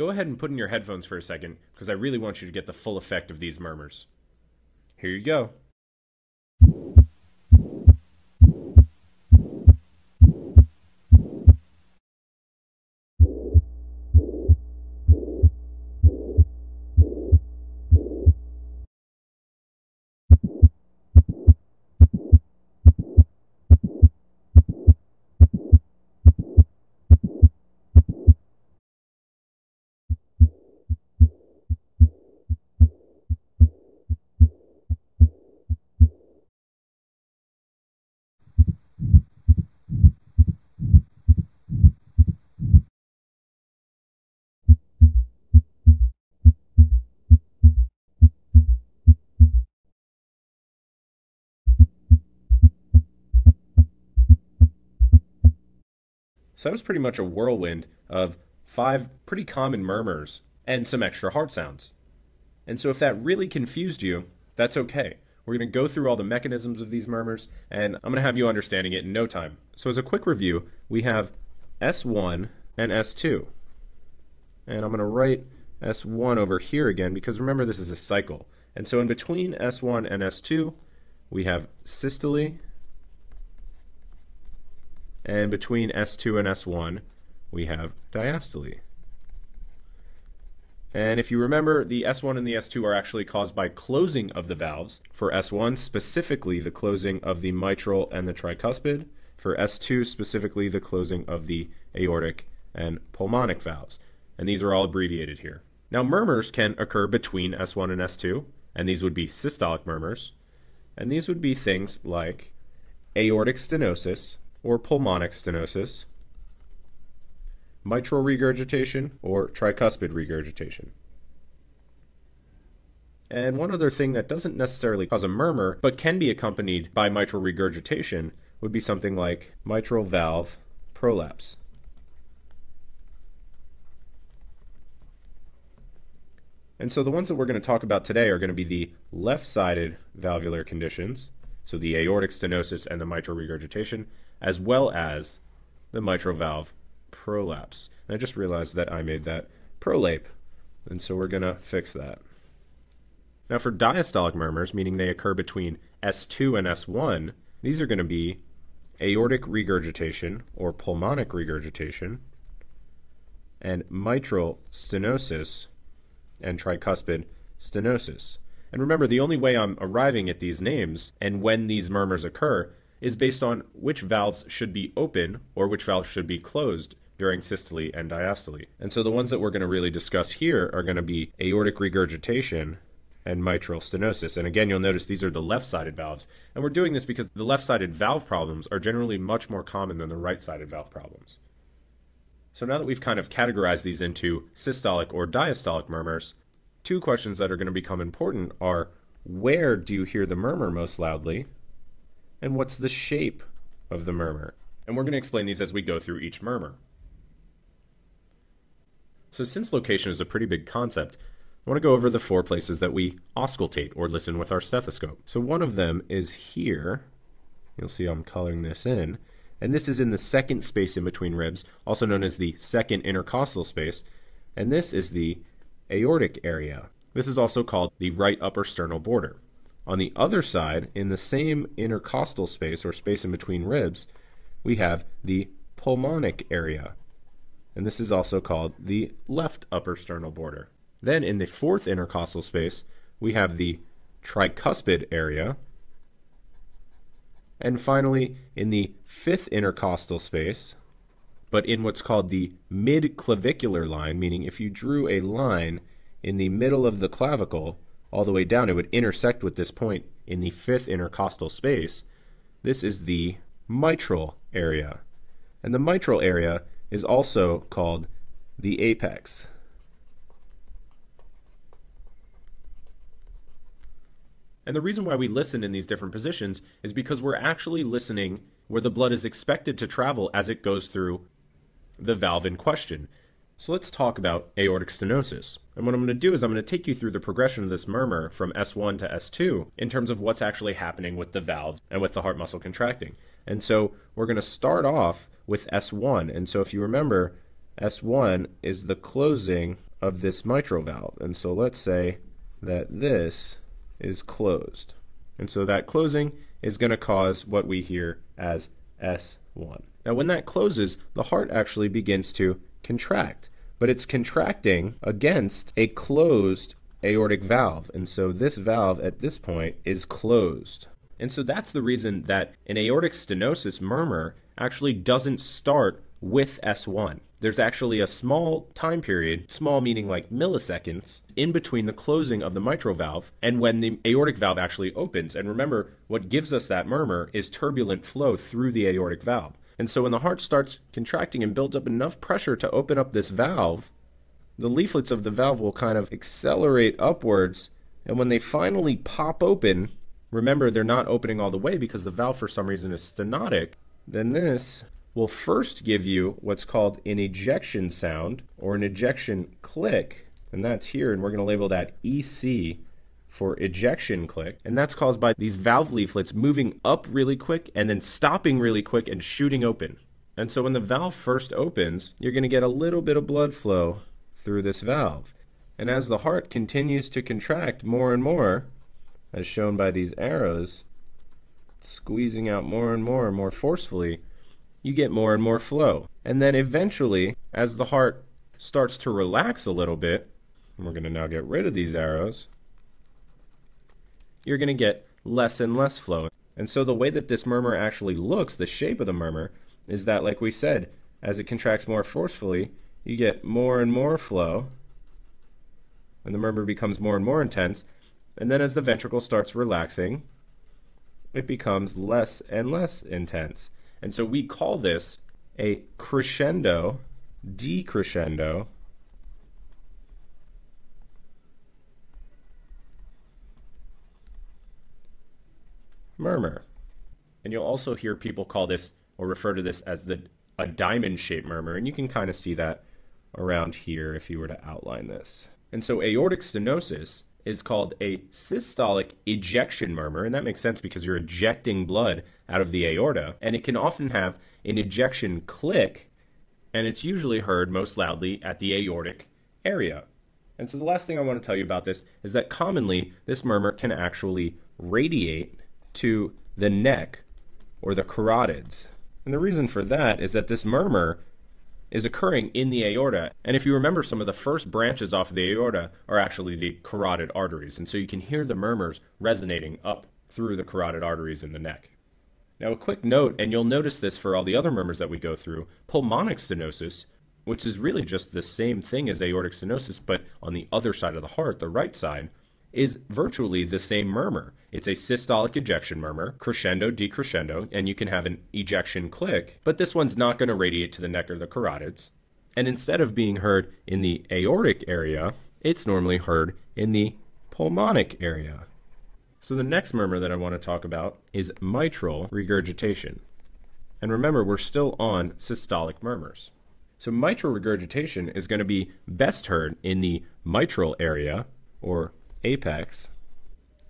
go ahead and put in your headphones for a second, because I really want you to get the full effect of these murmurs. Here you go. So that was pretty much a whirlwind of 5 pretty common murmurs and some extra hard sounds. And so if that really confused you, that's okay. We're going to go through all the mechanisms of these murmurs, and I'm going to have you understanding it in no time. So as a quick review, we have S1 and S2. And I'm going to write S1 over here again, because remember this is a cycle. And so in between S1 and S2, we have systole. And between S2 and S1, we have diastole. And if you remember, the S1 and the S2 are actually caused by closing of the valves. For S1, specifically the closing of the mitral and the tricuspid. For S2, specifically the closing of the aortic and pulmonic valves. And these are all abbreviated here. Now, murmurs can occur between S1 and S2, and these would be systolic murmurs. And these would be things like aortic stenosis, or pulmonic stenosis, mitral regurgitation, or tricuspid regurgitation. And one other thing that doesn't necessarily cause a murmur, but can be accompanied by mitral regurgitation, would be something like mitral valve prolapse. And so the ones that we're going to talk about today are going to be the left-sided valvular conditions, so the aortic stenosis and the mitral regurgitation, as well as the mitral valve prolapse. And I just realized that I made that prolape, and so we're going to fix that. Now for diastolic murmurs, meaning they occur between S2 and S1, these are going to be aortic regurgitation or pulmonic regurgitation, and mitral stenosis and tricuspid stenosis. And remember, the only way I'm arriving at these names and when these murmurs occur is based on which valves should be open or which valves should be closed during systole and diastole. And so the ones that we're going to really discuss here are going to be aortic regurgitation and mitral stenosis. And again, you'll notice these are the left-sided valves. And we're doing this because the left-sided valve problems are generally much more common than the right-sided valve problems. So now that we've kind of categorized these into systolic or diastolic murmurs, 2 questions that are going to become important are, where do you hear the murmur most loudly? And what's the shape of the murmur? And we're going to explain these as we go through each murmur. So since location is a pretty big concept, I want to go over the 4 places that we auscultate or listen with our stethoscope. So one of them is here. You'll see I'm coloring this in. And this is in the second space in between ribs, also known as the second intercostal space. And this is the aortic area. This is also called the right upper sternal border. On the other side, in the same intercostal space or space in between ribs, we have the pulmonic area. And this is also called the left upper sternal border. Then in the 4th intercostal space, we have the tricuspid area. And finally, in the 5th intercostal space, but in what's called the mid-clavicular line, meaning if you drew a line in the middle of the clavicle all the way down, it would intersect with this point in the 5th intercostal space. This is the mitral area. And the mitral area is also called the apex. And the reason why we listen in these different positions is because we're actually listening where the blood is expected to travel as it goes through the valve in question. So let's talk about aortic stenosis. And what I'm going to do is I'm going to take you through the progression of this murmur from S1 to S2 in terms of what's actually happening with the valves and with the heart muscle contracting. And so we're going to start off with S1. And so if you remember, S1 is the closing of this mitral valve. And so let's say that this is closed. And so that closing is going to cause what we hear as S1. Now when that closes, the heart actually begins to contract, but it's contracting against a closed aortic valve. And so this valve at this point is closed. And so that's the reason that an aortic stenosis murmur actually doesn't start with S1. There's actually a small time period, small meaning like milliseconds, in between the closing of the mitral valve and when the aortic valve actually opens. And remember, what gives us that murmur is turbulent flow through the aortic valve. And so when the heart starts contracting and builds up enough pressure to open up this valve, the leaflets of the valve will kind of accelerate upwards. And when they finally pop open, remember they're not opening all the way because the valve for some reason is stenotic, then this will first give you what's called an ejection sound or an ejection click, and that's here, and we're going to label that EC for ejection click, and that's caused by these valve leaflets moving up really quick and then stopping really quick and shooting open. And so when the valve first opens, you're going to get a little bit of blood flow through this valve. And as the heart continues to contract more and more, as shown by these arrows, squeezing out more and more forcefully, you get more and more flow. And then eventually, as the heart starts to relax a little bit, and we're going to now get rid of these arrows, you're going to get less and less flow. And so the way that this murmur actually looks, the shape of the murmur, is that, like we said, as it contracts more forcefully, you get more and more flow, and the murmur becomes more and more intense. And then as the ventricle starts relaxing, it becomes less and less intense. And so we call this a crescendo, decrescendo murmur. And you'll also hear people call this or refer to this as a diamond-shaped murmur, and you can kind of see that around here if you were to outline this. And so aortic stenosis is called a systolic ejection murmur, and that makes sense because you're ejecting blood out of the aorta, and it can often have an ejection click, and it's usually heard most loudly at the aortic area. And so the last thing I want to tell you about this is that commonly this murmur can actually radiate to the neck or the carotids. And the reason for that is that this murmur is occurring in the aorta. And if you remember, some of the first branches off of the aorta are actually the carotid arteries. And so you can hear the murmurs resonating up through the carotid arteries in the neck. Now a quick note, and you'll notice this for all the other murmurs that we go through, pulmonic stenosis, which is really just the same thing as aortic stenosis, but on the other side of the heart, the right side, is virtually the same murmur. It's a systolic ejection murmur, crescendo, decrescendo, and you can have an ejection click, but this one's not going to radiate to the neck or the carotids. And instead of being heard in the aortic area, it's normally heard in the pulmonic area. So the next murmur that I want to talk about is mitral regurgitation. And remember, we're still on systolic murmurs. So mitral regurgitation is going to be best heard in the mitral area, or apex.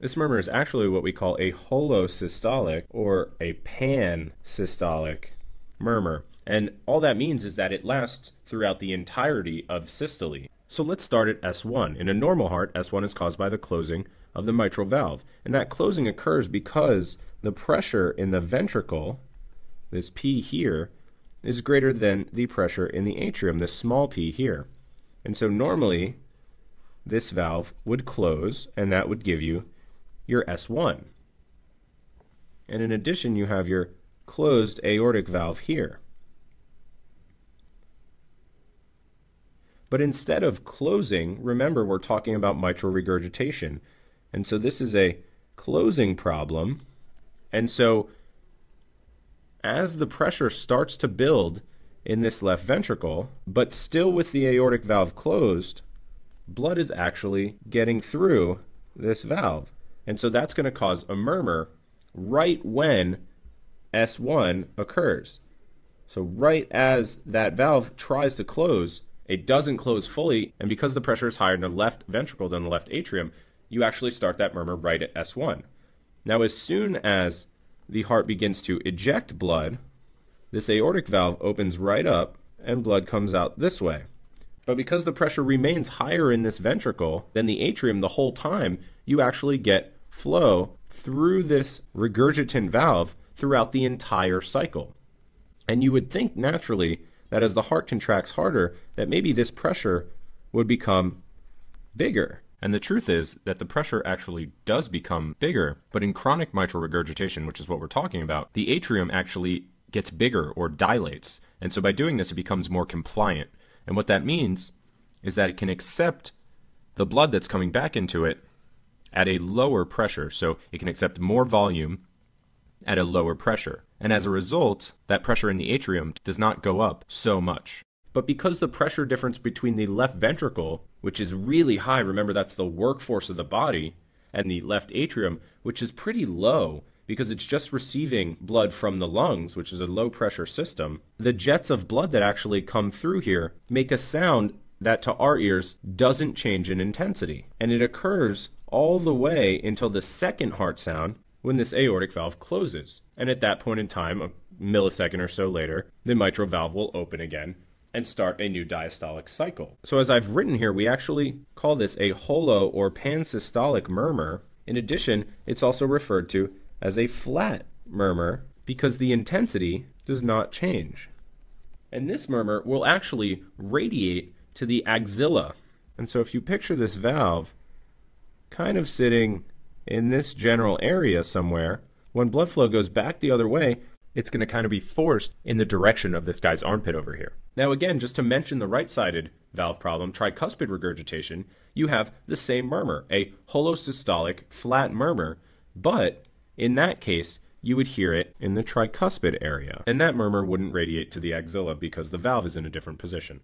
This murmur is actually what we call a holosystolic or a pansystolic murmur. And all that means is that it lasts throughout the entirety of systole. So let's start at S1. In a normal heart, S1 is caused by the closing of the mitral valve. And that closing occurs because the pressure in the ventricle, this P here, is greater than the pressure in the atrium, this small p here. And so normally, this valve would close, and that would give you your S1. And in addition, you have your closed aortic valve here. But instead of closing, remember we're talking about mitral regurgitation. And so this is a closing problem. And so as the pressure starts to build in this left ventricle, but still with the aortic valve closed, blood is actually getting through this valve. And so that's going to cause a murmur right when S1 occurs. So right as that valve tries to close, it doesn't close fully, and because the pressure is higher in the left ventricle than the left atrium, you actually start that murmur right at S1. Now as soon as the heart begins to eject blood, this aortic valve opens right up and blood comes out this way. But because the pressure remains higher in this ventricle than the atrium the whole time, you actually get flow through this regurgitant valve throughout the entire cycle. And you would think naturally that as the heart contracts harder, that maybe this pressure would become bigger. And the truth is that the pressure actually does become bigger, but in chronic mitral regurgitation, which is what we're talking about, the atrium actually gets bigger or dilates. And so by doing this, it becomes more compliant. And what that means is that it can accept the blood that's coming back into it at a lower pressure. So it can accept more volume at a lower pressure. And as a result, that pressure in the atrium does not go up so much. But because the pressure difference between the left ventricle, which is really high, remember that's the workforce of the body, and the left atrium, which is pretty low because it's just receiving blood from the lungs, which is a low pressure system, the jets of blood that actually come through here make a sound that to our ears doesn't change in intensity. And it occurs all the way until the second heart sound when this aortic valve closes. And at that point in time, a millisecond or so later, the mitral valve will open again and start a new diastolic cycle. So as I've written here, we actually call this a holo or pansystolic murmur. In addition, it's also referred to as a flat murmur because the intensity does not change. And this murmur will actually radiate to the axilla. And so if you picture this valve kind of sitting in this general area somewhere, when blood flow goes back the other way, it's going to kind of be forced in the direction of this guy's armpit over here. Now again, just to mention the right-sided valve problem, tricuspid regurgitation, you have the same murmur, a holosystolic flat murmur, but in that case, you would hear it in the tricuspid area. And that murmur wouldn't radiate to the axilla because the valve is in a different position.